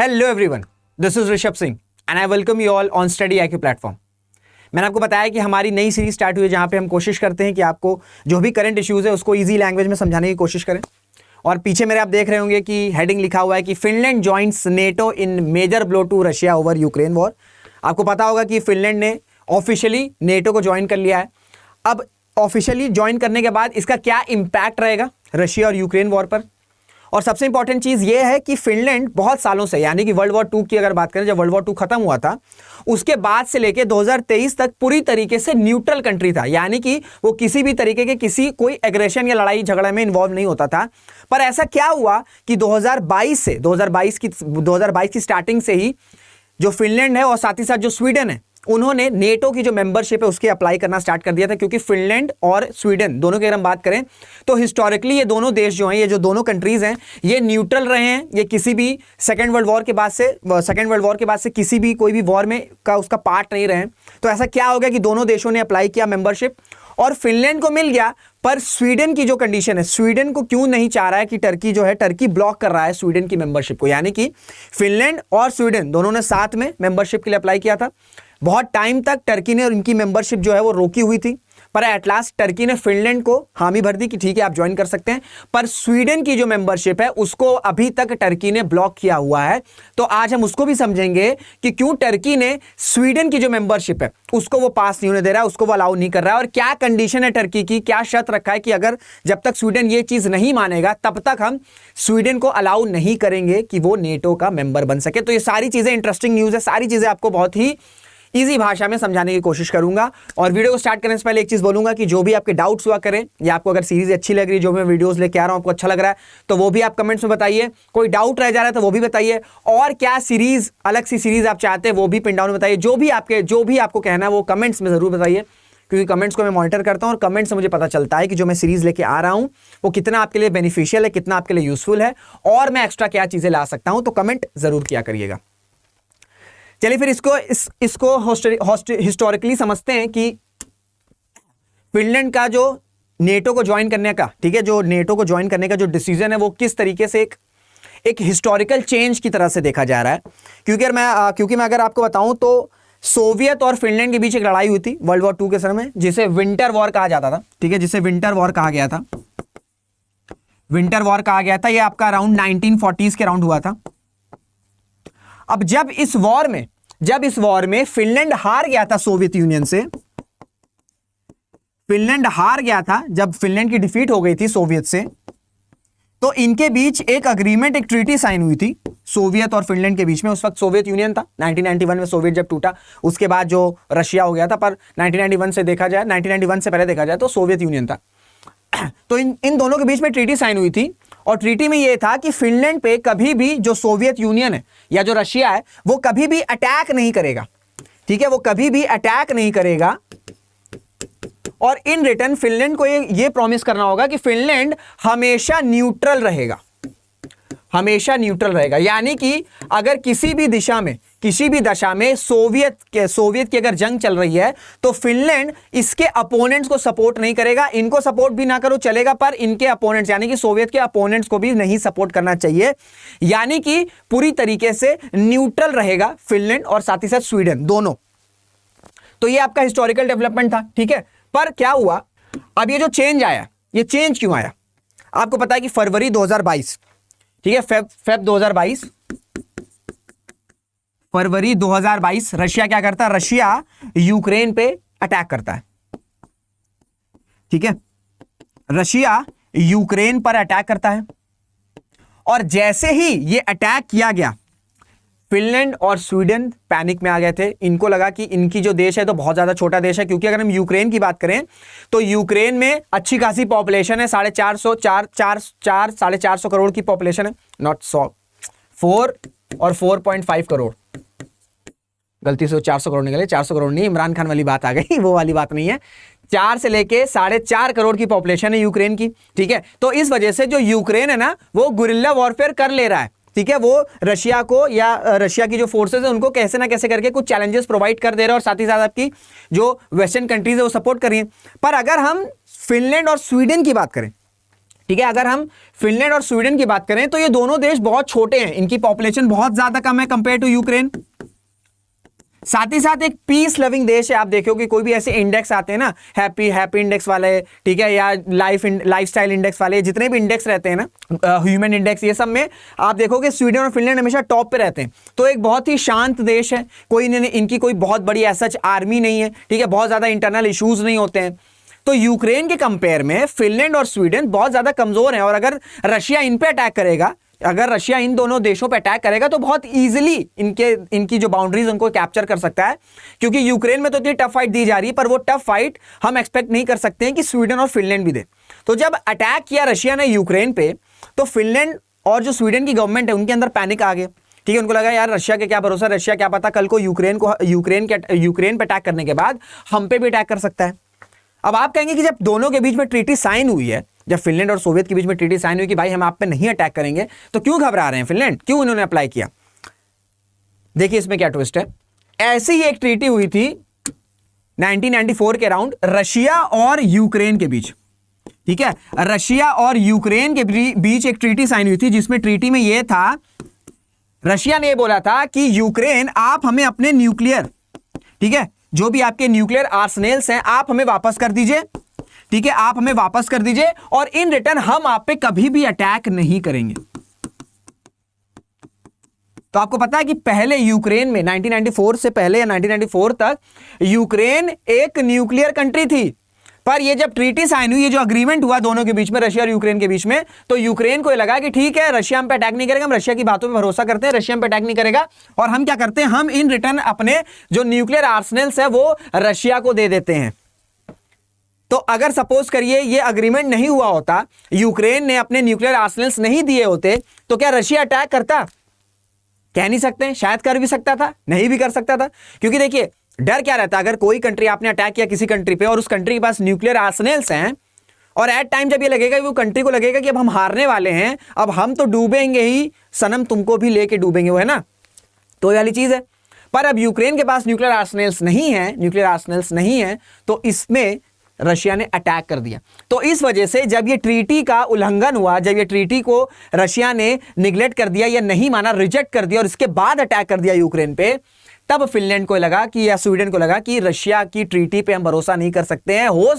Hello everyone, this is Rishabh Singh and I welcome you all on study IQ platform. मैंने आपको बताया कि हमारी नई सीरीज स्टार्ट हुई है जहां पे हम कोशिश करते हैं कि आपको जो भी करंट इश्यूज है उसको इजी लैंग्वेज में समझाने की कोशिश करें। और पीछे मेरे आप देख रहे होंगे कि हेडिंग लिखा हुआ है कि Finland joins NATO in major blow to Russia over Ukraine war. आपको पता होगा कि फिनलैंड ने ऑफिशियली नेटो को ज्वाइन कर लिया है। अब ऑफिशियली ज्वाइन करने के बाद इसका क्या इंपैक्ट रहेगा रशिया और यूक्रेन वॉर पर। और सबसे इंपॉर्टेंट चीज यह है कि फिनलैंड बहुत सालों से, यानी कि वर्ल्ड वॉर 2 की अगर बात करें, जब वर्ल्ड वॉर 2 खत्म हुआ था उसके बाद से लेके 2023 तक पूरी तरीके से न्यूट्रल कंट्री था, यानी कि वो किसी भी तरीके के कोई एग्रेशन या लड़ाई झगड़ा में इन्वॉल्व नहीं होता था। पर ऐसा क्या हुआ कि 2022 की स्टार्टिंग से ही जो फिनलैंड है और साथ ही साथ जो स्वीडन है उन्होंने नेटो की जो मेंबरशिप है उसके अप्लाई करना स्टार्ट कर दिया था। क्योंकि फिनलैंड और स्वीडन दोनों की अगर हम बात करें तो हिस्टोरिकली ये दोनों देश जो हैं, ये जो दोनों कंट्रीज हैं, ये न्यूट्रल रहे हैं। ये किसी भी सेकेंड वर्ल्ड वॉर के बाद से किसी भी कोई भी वॉर में का उसका पार्ट नहीं रहे। तो ऐसा क्या हो गया कि दोनों देशों ने अप्लाई किया मेंबरशिप और फिनलैंड को मिल गया। पर स्वीडन की जो कंडीशन है, स्वीडन को क्यों नहीं चाह रहा है कि टर्की जो है, टर्की ब्लॉक कर रहा है स्वीडन की मेंबरशिप को। यानी कि फिनलैंड और स्वीडन दोनों ने साथ में मेंबरशिप के लिए अप्लाई किया था। बहुत टाइम तक टर्की ने उनकी मेंबरशिप जो है वो रोकी हुई थी, पर एट लास्ट टर्की ने फिनलैंड को हामी भर दी कि ठीक है आप ज्वाइन कर सकते हैं। पर स्वीडन की जो मेंबरशिप है उसको अभी तक टर्की ने ब्लॉक किया हुआ है। तो आज हम उसको भी समझेंगे कि क्यों टर्की ने स्वीडन की जो मेंबरशिप है उसको वो पास नहीं होने दे रहा है, उसको वो अलाउ नहीं कर रहा है। और क्या कंडीशन है टर्की की, क्या शर्त रखा है कि अगर जब तक स्वीडन ये चीज नहीं मानेगा तब तक हम स्वीडन को अलाउ नहीं करेंगे कि वो नेटो का मेंबर बन सके। तो ये सारी चीजें इंटरेस्टिंग न्यूज है, सारी चीजें आपको बहुत ही इजी भाषा में समझाने की कोशिश करूंगा। और वीडियो को स्टार्ट करने से पहले एक चीज बोलूंगा कि जो भी आपके डाउट्स हुआ करें या आपको अगर सीरीज अच्छी लग रही है, जो मैं वीडियोस लेके आ रहा हूं आपको अच्छा लग रहा है, तो वो भी आप कमेंट्स में बताइए। कोई डाउट रह जा रहा है तो वो भी बताइए। और क्या सीरीज, अलग सी सीरीज आप चाहते हैं वो भी पिन डाउन में बताइए। जो भी आपको कहना है वो कमेंट्स में जरूर बताइए, क्योंकि कमेंट्स को मैं मॉनिटर करता हूं और कमेंट से मुझे पता चलता है कि जो मैं सीरीज लेके आ रहा हूं वो कितना आपके लिए बेनिफिशियल है, कितना आपके लिए यूजफुल है और मैं एक्स्ट्रा क्या चीजें ला सकता हूं। तो कमेंट जरूर किया करिएगा। चलिए फिर इसको हिस्टोरिकली समझते हैं कि फिनलैंड का जो नेटो को ज्वाइन करने का, ठीक है, जो नेटो को ज्वाइन करने का जो डिसीजन है वो किस तरीके से एक हिस्टोरिकल चेंज की तरह से देखा जा रहा है। क्योंकि मैं अगर आपको बताऊं तो सोवियत और फिनलैंड के बीच एक लड़ाई हुई थी वर्ल्ड वॉर 2 के समय में, जिसे विंटर वॉर कहा जाता था। ठीक है, जिसे विंटर वॉर कहा गया था। विंटर वॉर कहा गया था। ये आपका अराउंड 1940s के अराउंड हुआ था। अब जब इस वॉर में फिनलैंड हार गया था सोवियत यूनियन से, फिनलैंड हार गया था, जब फिनलैंड की डिफीट हो गई थी सोवियत से, तो इनके बीच एक अग्रीमेंट, एक ट्रीटी साइन हुई थी सोवियत और फिनलैंड के बीच में। उस वक्त सोवियत यूनियन था। 1991 में सोवियत जब टूटा उसके बाद जो रशिया हो गया था, पर 1991 से देखा जाए, 1991 से पहले देखा जाए तो सोवियत यूनियन था। तो इन दोनों के बीच में ट्रीटी साइन हुई थी और ट्रीटी में यह था कि फिनलैंड पे कभी भी जो सोवियत यूनियन है या जो रशिया है वो कभी भी अटैक नहीं करेगा। ठीक है, वो कभी भी अटैक नहीं करेगा। और इन रिटर्न फिनलैंड को ये प्रॉमिस करना होगा कि फिनलैंड हमेशा न्यूट्रल रहेगा, हमेशा न्यूट्रल रहेगा। यानी कि अगर किसी भी दशा में सोवियत की अगर जंग चल रही है तो फिनलैंड इसके अपोनेंट्स को सपोर्ट नहीं करेगा। इनको सपोर्ट भी ना करो चलेगा, पर इनके अपोनेंट्स यानी कि सोवियत के अपोनेंट्स को भी नहीं सपोर्ट करना चाहिए। यानी कि पूरी तरीके से न्यूट्रल रहेगा फिनलैंड और साथ ही साथ स्वीडन दोनों। तो ये आपका हिस्टोरिकल डेवलपमेंट था। ठीक है, पर क्या हुआ, अब ये जो चेंज आया, ये चेंज क्यों आया? आपको पता है कि फरवरी 2022, ठीक है, फेब 2022, फरवरी 2022 रशिया क्या करता है? रशिया यूक्रेन पे अटैक करता है। ठीक है, रशिया यूक्रेन पर अटैक करता है और जैसे ही ये अटैक किया गया फिनलैंड और स्वीडन पैनिक में आ गए थे। इनको लगा कि इनकी जो देश है तो बहुत ज्यादा छोटा देश है। क्योंकि अगर हम यूक्रेन की बात करें तो यूक्रेन में अच्छी खासी पॉपुलेशन है, 450 करोड़ की पॉपुलेशन है, नॉट 4 और 4.5 करोड़, गलती से 400 करोड़ निकले, 400 करोड़ नहीं, इमरान खान वाली बात आ गई, वो वाली बात नहीं है। 4 से लेके 4.5 करोड़ की पॉपुलेशन है यूक्रेन की। ठीक है, तो इस वजह से जो यूक्रेन है ना वो गुरिल्ला वॉरफेयर कर ले रहा है। ठीक है, वो रशिया को या रशिया की जो फोर्सेस है उनको कैसे ना कैसे करके कुछ चैलेंजेस प्रोवाइड कर दे रहे हैं और साथ ही साथ आपकी जो वेस्टर्न कंट्रीज है वो सपोर्ट कर रही हैं। पर अगर हम फिनलैंड और स्वीडन की बात करें, ठीक है। अगर हम फिनलैंड और स्वीडन की बात करें तो ये दोनों देश बहुत छोटे हैं, इनकी पॉपुलेशन बहुत ज्यादा कम है कंपेयर टू यूक्रेन। साथ ही साथ एक पीस लविंग देश है। आप देखो कि कोई भी ऐसे इंडेक्स आते हैं ना, हैप्पी इंडेक्स वाले, ठीक है, या लाइफस्टाइल इंडेक्स वाले, जितने भी इंडेक्स रहते हैं ना, ह्यूमन इंडेक्स, ये सब में आप देखोगे स्वीडन और फिनलैंड हमेशा टॉप पे रहते हैं। तो एक बहुत ही शांत देश है, कोई इनकी कोई बहुत बड़ी सच आर्मी नहीं है, ठीक है, बहुत ज्यादा इंटरनल इश्यूज नहीं होते हैं। तो यूक्रेन के कंपेयर में फिनलैंड और स्वीडन बहुत ज्यादा कमजोर हैं, और अगर रशिया इन पे अटैक करेगा, अगर रशिया इन दोनों देशों पर अटैक करेगा तो बहुत इजीली इनकी जो बाउंड्रीज उनको कैप्चर कर सकता है, क्योंकि यूक्रेन में तो इतनी टफ फाइट दी जा रही है, पर वो टफ फाइट हम एक्सपेक्ट नहीं कर सकते हैं कि स्वीडन और फिनलैंड भी दे। तो जब अटैक किया रशिया ने यूक्रेन पे, तो फिनलैंड और जो स्वीडन की गवर्नमेंट है उनके अंदर पैनिक आ गया, ठीक है। उनको लगा यार रशिया के क्या भरोसा, रशिया क्या पता कल को यूक्रेन पे अटैक करने के बाद हम पे भी अटैक कर सकता है। अब आप कहेंगे कि जब दोनों के बीच में ट्रीटी साइन हुई है, जब फिनलैंड और सोवियत के बीच में ट्रीटी साइन हुई कि भाई हम आप पे नहीं अटैक करेंगे, तो क्यों घबरा रहे हैं फिनलैंड, क्यों इन्होंने अप्लाई किया? देखिए इसमें क्या ट्विस्ट है। ऐसी ही एक ट्रीटी हुई थी 1994 के अराउंड रशिया और यूक्रेन के बीच, ठीक है। रशिया और यूक्रेन के बीच एक ट्रीटी साइन हुई थी, जिसमें ट्रीटी में यह था, रशिया ने बोला था कि यूक्रेन आप हमें अपने न्यूक्लियर, ठीक है, जो भी आपके न्यूक्लियर आर्सेनल्स हैं आप हमें वापस कर दीजिए, ठीक है, आप हमें वापस कर दीजिए, और इन रिटर्न हम आप पे कभी भी अटैक नहीं करेंगे। तो आपको पता है कि पहले यूक्रेन में 1994 से पहले या 1994 तक यूक्रेन एक न्यूक्लियर कंट्री थी, पर ये जब ट्रीटी साइन हुई, ये जो अग्रीमेंट हुआ दोनों के बीच में, रशिया और यूक्रेन के बीच में, तो यूक्रेन को लगा कि ठीक है रशिया हम पे अटैक नहीं करेगा, हम रशिया की बातों पे भरोसा करते हैं, रशिया हम पे अटैक नहीं करेगा, और हम क्या करते हैं, हम इन रिटर्न अपने जो न्यूक्लियर आर्सेनल्स है वो रशिया को दे देते हैं। तो अगर सपोज करिए ये अग्रीमेंट नहीं हुआ होता, यूक्रेन ने अपने न्यूक्लियर आर्सेनल्स नहीं दिए होते, तो क्या रशिया अटैक करता? कह नहीं सकते, शायद कर भी सकता था, नहीं भी कर सकता था, क्योंकि देखिए डर क्या रहता है, अगर कोई कंट्री, आपने अटैक किया किसी कंट्री पे और उस कंट्री के पास न्यूक्लियर आर्सेनल्स हैं, और एट टाइम जब ये लगेगा, वो कंट्री को लगेगा कि अब हम हारने वाले हैं, अब हम तो डूबेंगे ही, सनम तुमको भी लेके डूबेंगे, वो है ना, तो ये वाली चीज है। पर अब यूक्रेन के पास न्यूक्लियर आर्सेनल्स नहीं है, तो इसमें रशिया ने अटैक कर दिया। तो इस वजह से जब ये ट्रीटी का उल्लंघन हुआ, जब ये ट्रीटी को रशिया ने निगलेक्ट कर दिया या नहीं माना, रिजेक्ट कर दिया, और इसके बाद अटैक कर दिया यूक्रेन पे, तब फिनलैंड को लगा कि, या स्वीडन को लगा कि रशिया की ट्रीटी पे हम भरोसा नहीं कर सकते हैं। हो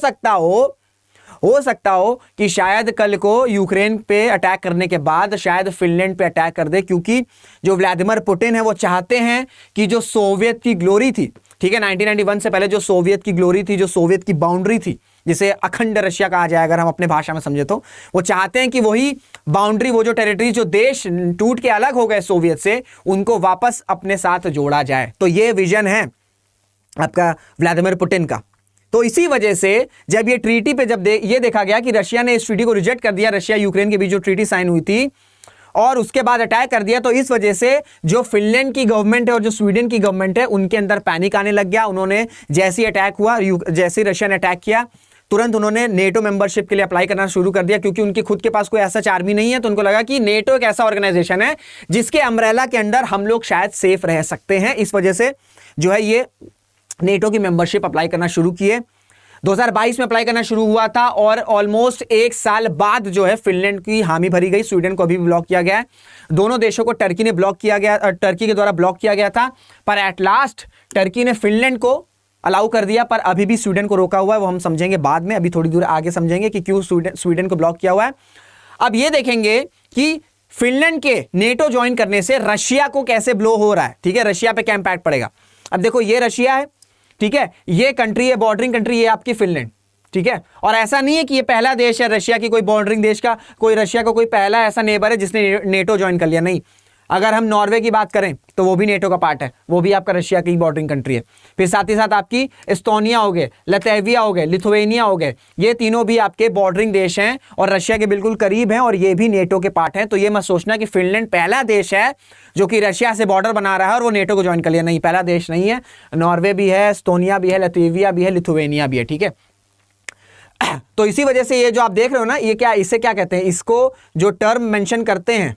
सकता हो कि शायद कल को यूक्रेन पे अटैक करने के बाद शायद फिनलैंड पे अटैक कर दे, क्योंकि जो व्लादिमीर पुतिन है वो चाहते हैं कि जो सोवियत की ग्लोरी थी, ठीक है, 1991 से पहले जो सोवियत की ग्लोरी थी, जो सोवियत की बाउंड्री थी, जिसे अखंड रशिया कहा जाए अगर हम अपने भाषा में समझे, तो वो चाहते हैं कि वही बाउंड्री, वो जो टेरिटरी, जो देश टूट के अलग हो गए सोवियत से, उनको वापस अपने साथ जोड़ा जाए। तो ये विजन है आपका व्लादिमीर पुतिन का। तो इसी वजह से जब ये ट्रीटी पे जब ये देखा गया कि रशिया ने इस ट्रीटी को रिजेक्ट कर दिया, रशिया यूक्रेन के बीच जो ट्रीटी साइन हुई थी, और उसके बाद अटैक कर दिया, तो इस वजह से जो फिनलैंड की गवर्नमेंट है और जो स्वीडन की गवर्नमेंट है, उनके अंदर पैनिक आने लग गया। उन्होंने जैसे ही अटैक हुआ, जैसे ही रशिया ने अटैक किया, तुरंत उन्होंने नेटो मेंबरशिप के लिए अप्लाई करना शुरू कर दिया, क्योंकि उनके खुद के पास कोई ऐसा आर्मी नहीं है। तो उनको लगा कि नेटो एक ऐसा ऑर्गेनाइजेशन है जिसके अम्ब्रेला के अंदर हम लोग शायद सेफ रह सकते हैं। इस वजह से जो है ये नेटो की मेंबरशिप अप्लाई करना शुरू किए। 2022 में अप्लाई करना शुरू हुआ था, और ऑलमोस्ट एक साल बाद जो है फिनलैंड की हामी भरी गई, स्वीडन को अभी भी ब्लॉक किया गया है। दोनों देशों को टर्की ने ब्लॉक किया गया, टर्की के द्वारा ब्लॉक किया गया था, पर एट लास्ट टर्की ने फिनलैंड को अलाउ कर दिया, पर अभी भी स्वीडन को रोका हुआ है। वो हम समझेंगे बाद में, अभी थोड़ी दूर आगे समझेंगे कि क्यों स्वीडन को ब्लॉक किया हुआ है। अब ये देखेंगे कि फिनलैंड के नेटो ज्वाइन करने से रशिया को कैसे ब्लो हो रहा है, ठीक है, रशिया पे क्या इंपैक्ट पड़ेगा। अब देखो ये रशिया है, ठीक है, ये कंट्री है, बॉर्डरिंग कंट्री, ये आपकी फिनलैंड, ठीक है, और ऐसा नहीं है कि ये पहला देश है रशिया की, कोई बॉर्डरिंग देश का, कोई रशिया का कोई पहला ऐसा नेबर है जिसने नेटो ज्वाइन कर लिया, नहीं। अगर हम नॉर्वे की बात करें तो वो भी नेटो का पार्ट है, वो भी आपका रशिया की बॉर्डरिंग कंट्री है। फिर साथ ही साथ आपकी एस्टोनिया हो गए, लतविया हो गए, लिथुवेनिया हो गए, ये तीनों भी आपके बॉर्डरिंग देश हैं और रशिया के बिल्कुल करीब हैं, और ये भी नेटो के पार्ट हैं। तो ये मत सोचना कि फिनलैंड पहला देश है जो कि रशिया से बॉर्डर बना रहा है और वो नेटो को ज्वाइन कर लिया, नहीं, पहला देश नहीं है। नॉर्वे भी है, एस्टोनिया भी है, लतविया भी है, लिथुवेनिया भी है, ठीक है। तो इसी वजह से ये जो आप देख रहे हो ना, ये क्या, इसे क्या कहते हैं, इसको जो टर्म मेंशन करते हैं,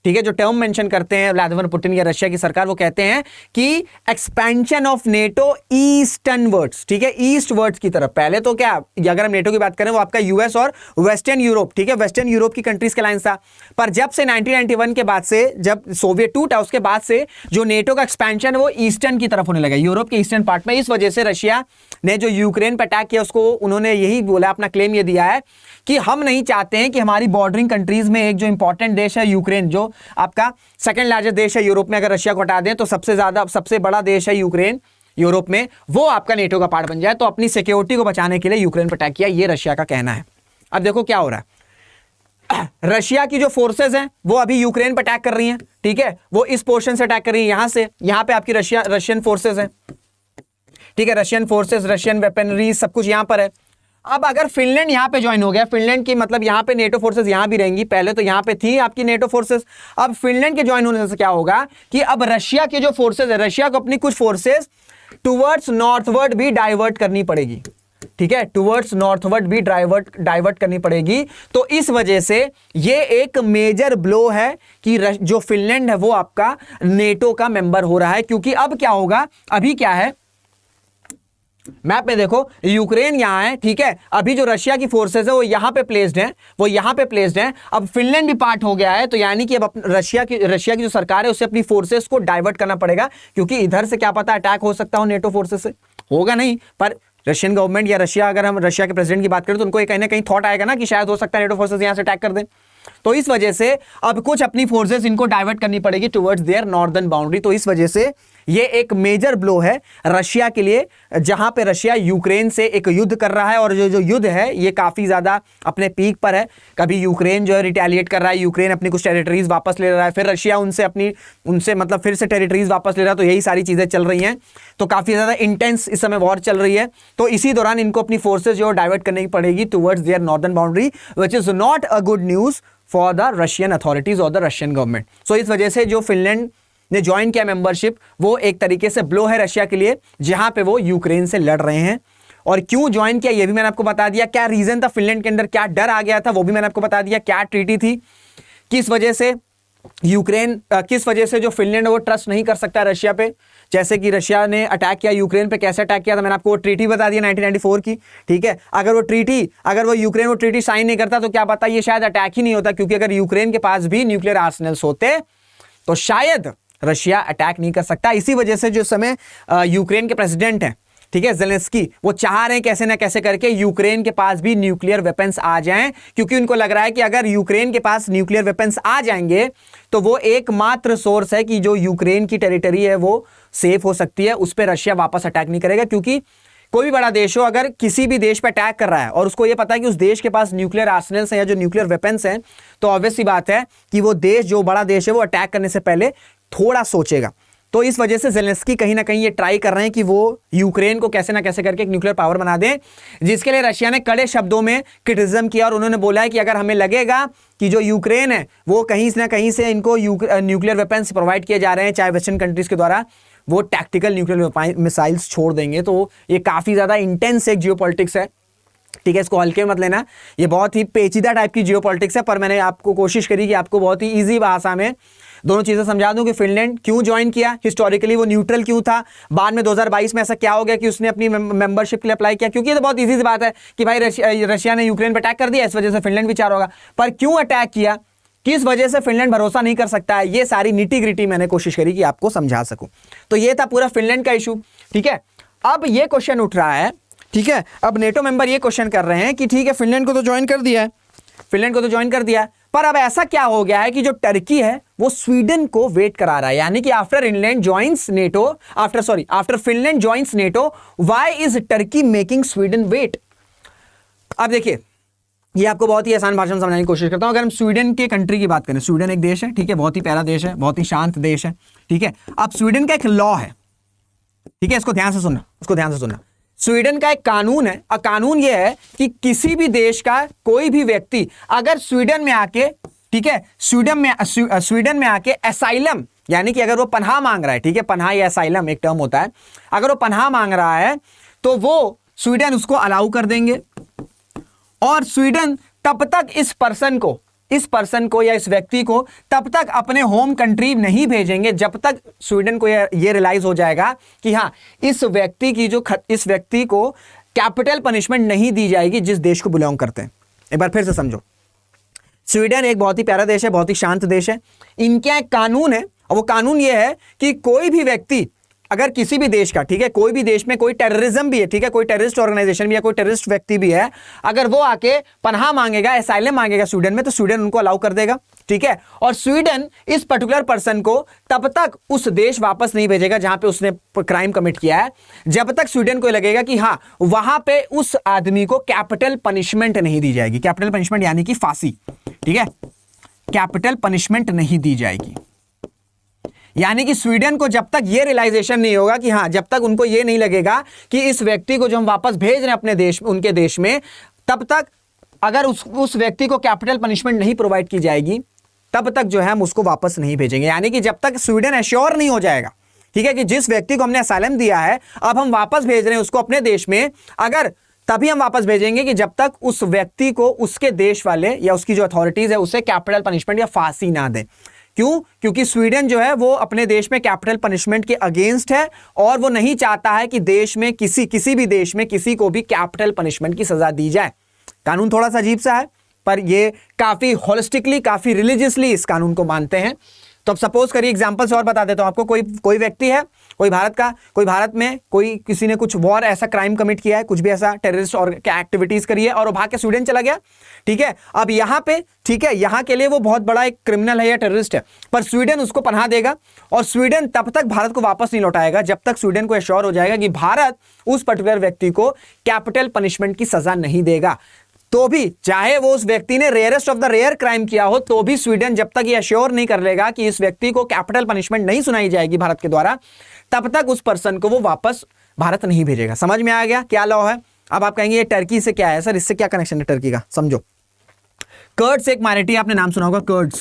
ठीक है, जो टर्म मेंशन करते हैं व्लादिमीर पुतिन या रशिया की सरकार, वो कहते हैं कि एक्सपेंशन ऑफ नेटो ईस्टर्नवर्ड्स, ठीक है, ईस्टवर्ड्स की तरफ। पहले तो क्या, अगर हम नेटो की बात करें वो आपका यूएस और वेस्टर्न यूरोप, ठीक है, वेस्टर्न यूरोप की कंट्रीज के लाइन था। पर जब से 1991 के बाद से, जब सोवियत टूटा, उसके बाद से जो नेटो का एक्सपेंशन है वो ईस्टर्न की तरफ होने लगा, यूरोप के ईस्टर्न पार्ट में। इस वजह से रशिया ने जो यूक्रेन पर अटैक किया, उसको उन्होंने यही बोला, अपना क्लेम ये दिया है कि हम नहीं चाहते हैं कि हमारी बॉर्डरिंग कंट्रीज में एक जो इंपॉर्टेंट देश है यूक्रेन, जो आपका सेकंड लार्जेस्ट देश है यूरोप में, अगर रशिया को हटा दें तो सबसे बड़ा देश है यूक्रेन यूरोप में, वो आपका नेटो का पार्ट बन जाए। तो अपनी सिक्योरिटी को बचाने के लिए यूक्रेन पर अटैक किया, ये रशिया का कहना है। अब देखो क्या हो रहा है, रशिया की जो फोर्सेस हैं वो अभी यूक्रेन पर अटैक कर रही हैं, ठीक है, वो इस पोर्शन से अटैक कर रही है, यहां से, यहां पे आपकी रशियन फोर्सेस हैं, ठीक है, रशियन फोर्सेस, रशियन वेपनरी, सब कुछ यहां पर है। अब अगर फिनलैंड यहां पे ज्वाइन हो गया, फिनलैंड की मतलब यहां पे नेटो फोर्सेस यहां भी रहेंगी, पहले तो यहां पे थी आपकी नेटो फोर्सेस, अब फिनलैंड के ज्वाइन होने से क्या होगा कि अब रशिया के जो फोर्सेस है, रशिया को अपनी कुछ फोर्सेस टुवर्ड्स नॉर्थवर्ड भी डाइवर्ट करनी पड़ेगी, ठीक है, टुवर्ड्स नॉर्थवर्ड भी डाइवर्ट करनी पड़ेगी। तो इस वजह से ये एक मेजर ब्लो है कि जो फिनलैंड है वो आपका नेटो का मेंबर हो रहा है। क्योंकि अब क्या होगा, अभी क्या है, मैप में देखो, यूक्रेन यहां है, ठीक है, अभी जो रशिया की फोर्सेस है वो यहां पे प्लेस्ड हैं, वो यहां पे प्लेस्ड हैं। अब फिनलैंड भी पार्ट हो गया है, तो यानी कि अब रशिया की जो सरकार है उसे अपनी फोर्सेस को डाइवर्ट करना पड़ेगा, क्योंकि इधर से क्या पता अटैक हो सकता हो नेटो फोर्सेस से, होगा नहीं, पर रशियन गवर्नमेंट या रशिया, अगर हम रशिया के प्रेसिडेंट की बात करें तो उनको कहीं ना कहीं थॉट आएगा ना कि शायद हो सकता है नेटो फोर्सेस यहां से अटैक कर दें। तो इस वजह से अब कुछ अपनी फोर्सेस इनको डाइवर्ट करनी पड़ेगी टुवर्ड्स देयर नॉर्दर्न बाउंड्री। तो इस वजह से ये एक मेजर ब्लो है रशिया के लिए, जहां पे रशिया यूक्रेन से एक युद्ध कर रहा है, और जो युद्ध है ये काफी ज्यादा अपने पीक पर है। कभी यूक्रेन जो है रिटेलिएट कर रहा है, यूक्रेन अपनी कुछ टेरिटरीज वापस ले रहा है, फिर रशिया उनसे मतलब फिर से टेरिटरीज वापस ले रहा है। तो यही सारी चीजें चल रही हैं, तो काफी ज्यादा इंटेंस इस समय वॉर चल रही है। तो इसी दौरान इनको अपनी फोर्सेज जो डाइवर्ट करनी पड़ेगी towards their northern boundary, which is not a good news for the Russian authorities और द रशियन गवर्नमेंट। सो इस वजह से जो फिनलैंड ने ज्वाइन किया मेंबरशिप, वो एक तरीके से ब्लो है रशिया के लिए, जहां पे वो यूक्रेन से लड़ रहे हैं। और क्यों ज्वाइन किया ये भी मैंने आपको बता दिया, क्या रीजन था फिनलैंड के अंदर, क्या डर आ गया था वो भी मैंने आपको बता दिया, क्या ट्रीटी थी, किस वजह से किस वजह से जो फिनलैंड वो ट्रस्ट नहीं कर सकता रशिया पे। जैसे कि रशिया ने अटैक किया यूक्रेन पे, कैसे अटैक किया था मैंने आपको वो ट्रीटी बता दिया 1994 की, ठीक है। अगर वो यूक्रेन वो ट्रीटी साइन नहीं करता तो क्या पता ये शायद अटैक ही नहीं होता, क्योंकि अगर यूक्रेन के पास भी न्यूक्लियर आर्सेनल्स होते तो शायद रशिया अटैक नहीं कर सकता। इसी वजह से जो समय यूक्रेन के प्रेसिडेंट हैं, ठीक है, ज़ेलेंस्की, वो चाह रहे हैं कैसे ना कैसे करके यूक्रेन के पास भी न्यूक्लियर वेपन्स आ जाएं, क्योंकि उनको लग रहा है कि अगर यूक्रेन के पास न्यूक्लियर वेपन्स आ जाएंगे तो वो एकमात्र सोर्स है कि जो यूक्रेन की टेरिटरी है वो सेफ हो सकती है, उस पर रशिया वापस अटैक नहीं करेगा। क्योंकि कोई भी बड़ा देश हो, अगर किसी भी देश पर अटैक कर रहा है और उसको ये पता है कि उस देश के पास न्यूक्लियर आर्सेनल्स हैं या जो न्यूक्लियर वेपन्स हैं, तो ऑब्वियस सी बात है कि वो देश, जो बड़ा देश है, वो अटैक करने से पहले थोड़ा सोचेगा। तो इस वजह से ज़ेलेंस्की कहीं ना कहीं ये ट्राई कर रहे हैं कि वो यूक्रेन को कैसे ना कैसे करके एक न्यूक्लियर पावर बना दें, जिसके लिए रशिया ने कड़े शब्दों में क्रिटिसिज्म किया। और उन्होंने बोला है कि अगर हमें लगेगा कि जो यूक्रेन है वो कहीं ना कहीं से इनको न्यूक्लियर वेपन्स प्रोवाइड किए जा रहे हैं, चाहे वेस्टर्न कंट्रीज के द्वारा, वो टैक्टिकल न्यूक्लियर मिसाइल्स छोड़ देंगे। तो ये काफ़ी ज़्यादा इंटेंस एक जियोपॉलिटिक्स है, ठीक है, इसको हल्के मत लेना, ये बहुत ही पेचीदा टाइप की जियोपॉलिटिक्स है। पर मैंने आपको कोशिश करी कि आपको बहुत ही ईजी भाषा में दोनों चीजें समझा दूं कि फिनलैंड क्यों ज्वाइन किया, हिस्टोरिकली वो न्यूट्रल क्यों था, बाद में 2022 में ऐसा क्या हो गया कि उसने अपनी मेंबरशिप के लिए अप्लाई किया। क्योंकि ये तो बहुत इजी सी बात है कि भाई रशिया ने यूक्रेन पर अटैक कर दिया, इस वजह से फिनलैंड भी चार होगा। पर क्यों अटैक किया, किस वजह से फिनलैंड भरोसा नहीं कर सकता है, ये सारी निटी ग्रिटी मैंने कोशिश करी कि आपको समझा सकूं। तो ये था पूरा फिनलैंड का इशू, ठीक है। अब ये क्वेश्चन उठ रहा है, ठीक है, अब नेटो मेंबर ये क्वेश्चन कर रहे हैं कि ठीक है, फिनलैंड को तो ज्वाइन कर दिया है, फिनलैंड को तो ज्वाइन कर दिया है, पर अब ऐसा क्या हो गया है कि जो टर्की है वो स्वीडन को वेट करा रहा है। यानी कि after Finland joins NATO, why is Turkey making Sweden wait. अब देखिए, ये आपको बहुत ही आसान भाषा में समझाने की कोशिश करता हूं। अगर हम स्वीडन के कंट्री की बात करें, स्वीडन एक देश है, ठीक है, बहुत ही प्यारा देश है, बहुत ही शांत देश है, ठीक है। अब स्वीडन का एक लॉ है, ठीक है, इसको ध्यान से सुनना, स्वीडन का एक कानून है, और कानून यह है कि किसी भी देश का कोई भी व्यक्ति अगर स्वीडन में आके, ठीक है, स्वीडन में आके एसाइलम, यानी कि अगर वो पनाह मांग रहा है, ठीक है, पनाह या एसाइलम एक टर्म होता है, अगर वो पनाह मांग रहा है तो वो स्वीडन उसको अलाउ कर देंगे, और स्वीडन तब तक इस पर्सन को इस पर्सन को या इस व्यक्ति को तब तक अपने होम कंट्री नहीं भेजेंगे जब तक स्वीडन को ये रियलाइज हो जाएगा कि हाँ, इस व्यक्ति को कैपिटल पनिशमेंट नहीं दी जाएगी जिस देश को बिलोंग करते हैं। एक बार फिर से समझो, स्वीडन एक बहुत ही प्यारा देश है, बहुत ही शांत देश है। इनका एक कानून है और वो कानून ये है कि कोई भी व्यक्ति अगर किसी भी देश का, ठीक है, कोई भी देश में कोई टेररिज्म भी है, ठीक है, कोई टेररिस्ट ऑर्गेनाइजेशन भी है, कोई टेररिस्ट व्यक्ति भी है, अगर वो आके पनाह मांगेगा, एसाइलम मांगेगा स्वीडन में, तो स्वीडन उनको अलाउ कर देगा, ठीक है। और स्वीडन इस पर्टिकुलर पर्सन को तब तक उस देश वापस नहीं भेजेगा जहां पे उसने क्राइम कमिट किया है, जब तक स्वीडन को लगेगा कि हाँ, वहां पे उस आदमी को कैपिटल पनिशमेंट नहीं दी जाएगी। कैपिटल पनिशमेंट यानी कि फांसी, ठीक है, कैपिटल पनिशमेंट नहीं दी जाएगी। यानी कि स्वीडन को जब तक ये रियलाइजेशन नहीं होगा कि हाँ, जब तक उनको ये नहीं लगेगा कि इस व्यक्ति को जो हम वापस भेज रहे हैं अपने देश, उनके देश में, तब तक अगर उस व्यक्ति को कैपिटल पनिशमेंट नहीं प्रोवाइड की जाएगी, तब तक जो है हम उसको वापस नहीं भेजेंगे। यानी कि जब तक स्वीडन एश्योर नहीं हो जाएगा, ठीक है, कि जिस व्यक्ति को हमने असाइलम दिया है अब हम वापस भेज रहे हैं उसको अपने देश में, अगर तभी हम वापस भेजेंगे कि जब तक उस व्यक्ति को उसके देश वाले या उसकी जो अथॉरिटीज है उसे कैपिटल पनिशमेंट या फांसी ना दें। क्यों? क्योंकि स्वीडन जो है वो अपने देश में कैपिटल पनिशमेंट के अगेंस्ट है और वो नहीं चाहता है कि देश में किसी भी देश में किसी को भी कैपिटल पनिशमेंट की सजा दी जाए। कानून थोड़ा सा अजीब सा है, पर ये काफी होलिस्टिकली, काफी रिलीजियसली इस कानून को मानते हैं। तो अब सपोज करिए, एग्जांपल से और बता देता हूं आपको, कोई व्यक्ति है, कोई भारत में किसी ने कुछ वॉर ऐसा क्राइम कमिट किया है, कुछ भी ऐसा टेररिस्ट और एक्टिविटीज करी है और वो भाग के स्वीडन चला गया, ठीक है। अब यहाँ पे, ठीक है, यहाँ के लिए वो बहुत बड़ा एक क्रिमिनल है या टेररिस्ट है, पर स्वीडन उसको पनाह देगा और स्वीडन तब तक भारत को वापस नहीं लौटाएगा जब तक स्वीडन को एश्योर हो जाएगा कि भारत उस पर्टिकुलर व्यक्ति को कैपिटल पनिशमेंट की सजा नहीं देगा। तो भी चाहे वो उस व्यक्ति ने rarest of the rare crime किया हो, तो भी स्वीडन जब तक ये एश्योर नहीं कर लेगा कि इस व्यक्ति को कैपिटल पनिशमेंट नहीं सुनाई जाएगी भारत के द्वारा, तब तक उस पर्सन को वो वापस भारत नहीं भेजेगा। समझ में आ गया क्या लॉ है? अब आप कहेंगे ये टर्की से क्या है सर, इससे क्या कनेक्शन है टर्की का? समझो, कर्ड्स एक माइनॉरिटी, आपने नाम सुना होगा कर्ड्स,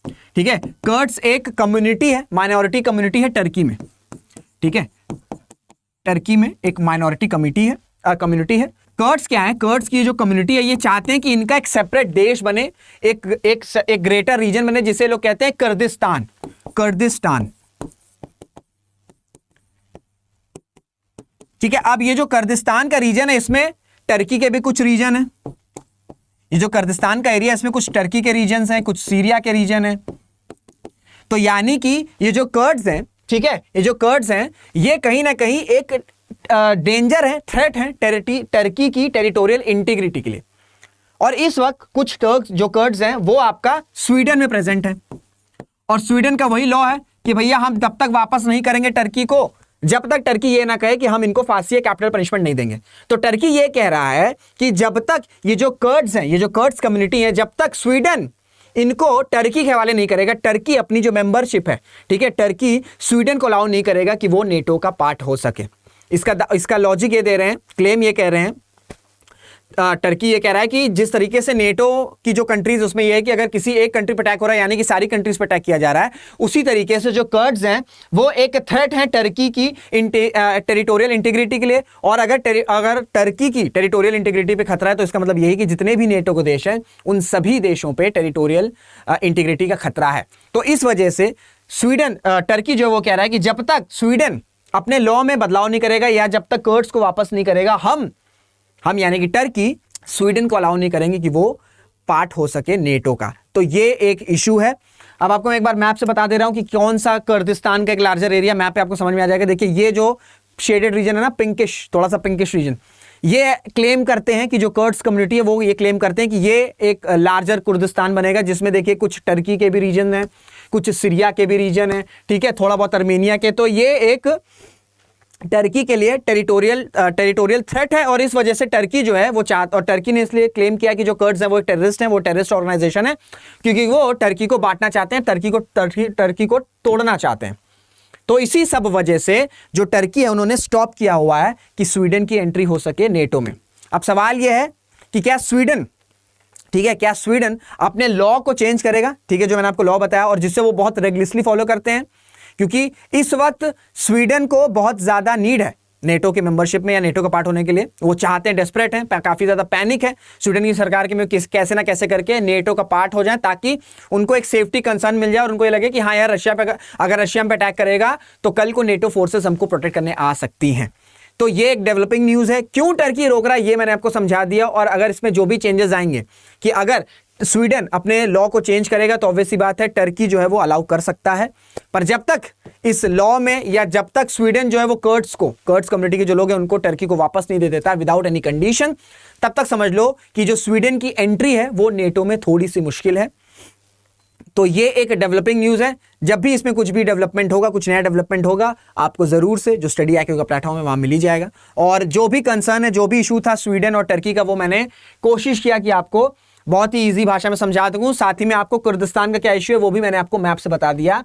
ठीक है। कर्ड्स एक कम्युनिटी है, माइनॉरिटी कम्युनिटी है टर्की में, ठीक है। टर्की में एक माइनॉरिटी कम्युनिटी है। कर्ड्स क्या है? कर्ड्स की जो कम्युनिटी है ये चाहते हैं कि इनका एक सेपरेट देश बने, एक ग्रेटर रीजन बने, जिसे लोग कहते हैं कुर्दिस्तान। ठीक है। अब ये जो कुर्दिस्तान का रीजन है, इसमें टर्की के भी कुछ रीजन है। ये जो कुर्दिस्तान का एरिया, इसमें कुछ टर्की के रीजन हैं, कुछ सीरिया के रीजन है। तो यानी कि ये जो कर्ड्स हैं, ठीक है, ये जो कर्ड्स हैं ये कहीं ना कहीं एक डेंजर है, थ्रेट है टर्की की टेरिटोरियल इंटीग्रिटी के लिए। और इस वक्त कुछ जो कर्ड्स हैं वो आपका स्वीडन में प्रेजेंट है और स्वीडन का वही लॉ है कि भैया हम तब तक वापस नहीं करेंगे टर्की को जब तक टर्की ये ना कहे कि हम इनको फांसी या कैपिटल पनिशमेंट नहीं देंगे। तो टर्की ये कह रहा है कि जब तक ये जो कर्ड्स हैं, ये जो कर्ड्स कम्युनिटी है, जब तक स्वीडन इनको टर्की के हवाले नहीं करेगा, टर्की अपनी जो मेंबरशिप है, ठीक है, टर्की स्वीडन को अलाउ नहीं करेगा कि वो नेटो का पार्ट हो सके। इसका लॉजिक ये दे रहे हैं, क्लेम ये कह रहे हैं, टर्की ये कह रहा है कि जिस तरीके से नेटो की जो कंट्रीज, उसमें ये है कि अगर किसी एक कंट्री पर अटैक हो रहा है यानी कि सारी कंट्रीज पर अटैक किया जा रहा है, उसी तरीके से जो कर्ड्स हैं वो एक थ्रेट है टर्की की टेरिटोरियल इंटीग्रिटी के लिए। और अगर टर्की की टेरिटोरियल इंटीग्रिटी पे खतरा है तो इसका मतलब यही कि जितने भी नेटो के देश हैं उन सभी देशों पे टेरिटोरियल इंटीग्रिटी का खतरा है। तो इस वजह से टर्की जो वो कह रहा है कि जब तक स्वीडन अपने लॉ में बदलाव नहीं करेगा या जब तक कर्ड्स को वापस नहीं करेगा, हम यानी कि टर्की स्वीडन को अलाउ नहीं करेंगे कि वो पार्ट हो सके नेटो का। तो ये एक इशू है। अब आपको मैं एक बार मैप से बता दे रहा हूं कि कौन सा कुर्दिस्तान का एक लार्जर एरिया, मैप पे आपको समझ में आ जाएगा। देखिए ये जो शेडेड रीजन है ना, पिंकिश, थोड़ा सा पिंकिश रीजन, ये क्लेम करते हैं कि जो कर्ड्स कम्युनिटी है वो ये क्लेम करते हैं कि ये एक लार्जर कुर्दिस्तान बनेगा, जिसमें देखिए कुछ टर्की के भी रीजन है, कुछ सीरिया के भी रीजन है, ठीक है, थोड़ा बहुत अर्मेनिया के। तो ये एक टर्की के लिए टेरिटोरियल थ्रेट है और इस वजह से टर्की जो है वो और टर्की ने इसलिए क्लेम किया कि जो कर्ड्स हैं वो टेररिस्ट हैं, वो टेररिस्ट ऑर्गेनाइजेशन है, क्योंकि वो टर्की को बांटना चाहते हैं, टर्की को तोड़ना चाहते हैं। तो इसी सब वजह से जो टर्की है उन्होंने स्टॉप किया हुआ है कि स्वीडन की एंट्री हो सके नेटो में। अब सवाल यह है कि क्या स्वीडन, ठीक है, क्या स्वीडन अपने लॉ को चेंज करेगा, ठीक है, जो मैंने आपको लॉ बताया और जिससे वो बहुत रेगुलरली फॉलो करते हैं, क्योंकि इस वक्त स्वीडन को बहुत ज्यादा नीड है नेटो की मेंबरशिप में या नेटो का पार्ट होने के लिए। वो चाहते हैं, डेस्परेट हैं, काफी ज्यादा पैनिक है स्वीडन की सरकार के में कैसे ना कैसे करके नेटो का पार्ट हो जाए, ताकि उनको एक सेफ्टी कंसर्न मिल जाए और उनको ये लगे कि हाँ यार रशिया पे, अगर रशिया पे अटैक करेगा तो कल को नेटो फोर्सेस हमको प्रोटेक्ट करने आ सकती हैं। तो ये एक डेवलपिंग न्यूज है। क्यों टर्की रोक रहा है ये मैंने आपको समझा दिया, और अगर इसमें जो भी चेंजेस आएंगे कि अगर स्वीडन अपने लॉ को चेंज करेगा तो ऑब्वियस सी बात है टर्की जो है वो अलाउ कर सकता है, पर जब तक इस लॉ में या जब तक स्वीडन जो है वो कर्ड्स कम्युनिटी के जो लोग हैं उनको टर्की को वापस नहीं दे देता विदाउट एनी कंडीशन, तब तक समझ लो कि जो स्वीडन की एंट्री है वो नेटो में थोड़ी सी मुश्किल है। तो ये एक डेवलपिंग न्यूज है। जब भी इसमें कुछ भी डेवलपमेंट होगा, कुछ नया डेवलपमेंट होगा, आपको जरूर से जो स्टडी IQ का प्लेटफॉर्म है वहां मिल ही जाएगा। और जो भी कंसर्न है, जो भी इशू था स्वीडन और टर्की का, वो मैंने कोशिश किया कि आपको बहुत ही इजी भाषा में समझा दूं। साथ ही में आपको कुर्दिस्तान का क्या इशू है वो भी मैंने आपको मैप से बता दिया।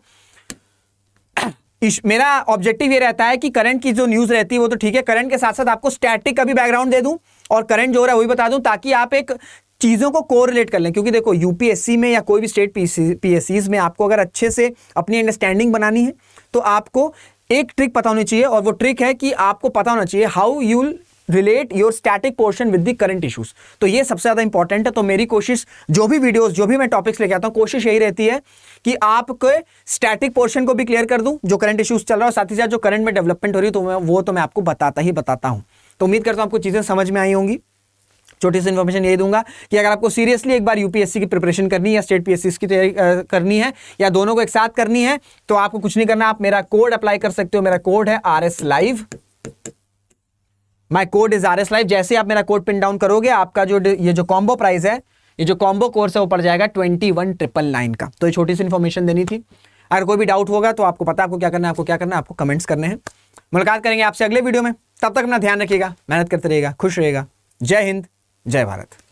मेरा ऑब्जेक्टिव ये रहता है कि करंट की जो न्यूज रहती है वो तो ठीक है, करंट के साथ साथ आपको स्टैटिक का भी बैकग्राउंड दे दूं और करंट जो हो रहा है वही बता दूं, ताकि आप एक चीजों को कोरिलेट कर लें। क्योंकि देखो यूपीएससी में या कोई भी स्टेट पीएससीज में आपको अगर अच्छे से अपनी अंडरस्टैंडिंग बनानी है तो आपको एक ट्रिक पता होनी चाहिए, और वो ट्रिक है कि आपको पता होना चाहिए how you relate your static portion with the current issues. तो ये सबसे ज्यादा इंपॉर्टेंट है। तो मेरी कोशिश, जो भी वीडियोस, जो भी मैं टॉपिक्स लेके आता हूं, कोशिश यही रहती है कि आपके स्टैटिक पोर्शन को भी क्लियर कर दूं जो करंट इश्यूज चल रहा है, और साथ ही साथ जो करंट में डेवलपमेंट हो रही है तो मैं आपको बताता हूं। तो उम्मीद करता हूं आपको चीजें समझ में आई होंगी। छोटी सी इन्फॉर्मेशन यही दूंगा कि अगर आपको सीरियसली एक बार यूपीएससी की प्रिपरेशन करनी है या स्टेट पीएससी की तैयारी करनी है या दोनों को एक साथ करनी है, तो आपको कुछ नहीं करना, आप मेरा कोड अप्लाई कर सकते हो। मेरा कोड है RS Live। My code is RS Live। जैसे आप मेरा कोड पिन डाउन करोगे, आपका जो ये जो कॉम्बो प्राइस है, ये जो कॉम्बो कोर्स है वो पड़ जाएगा 21,999 का। तो ये छोटी सी इन्फॉर्मेशन देनी थी। अगर कोई भी डाउट होगा तो आपको पता है आपको क्या करना है, आपको कमेंट्स करने हैं। मुलाकात करेंगे आपसे अगले वीडियो में। तब तक अपना ध्यान रखिएगा, मेहनत करते रहिएगा, खुश रहिएगा। जय हिंद, जय भारत।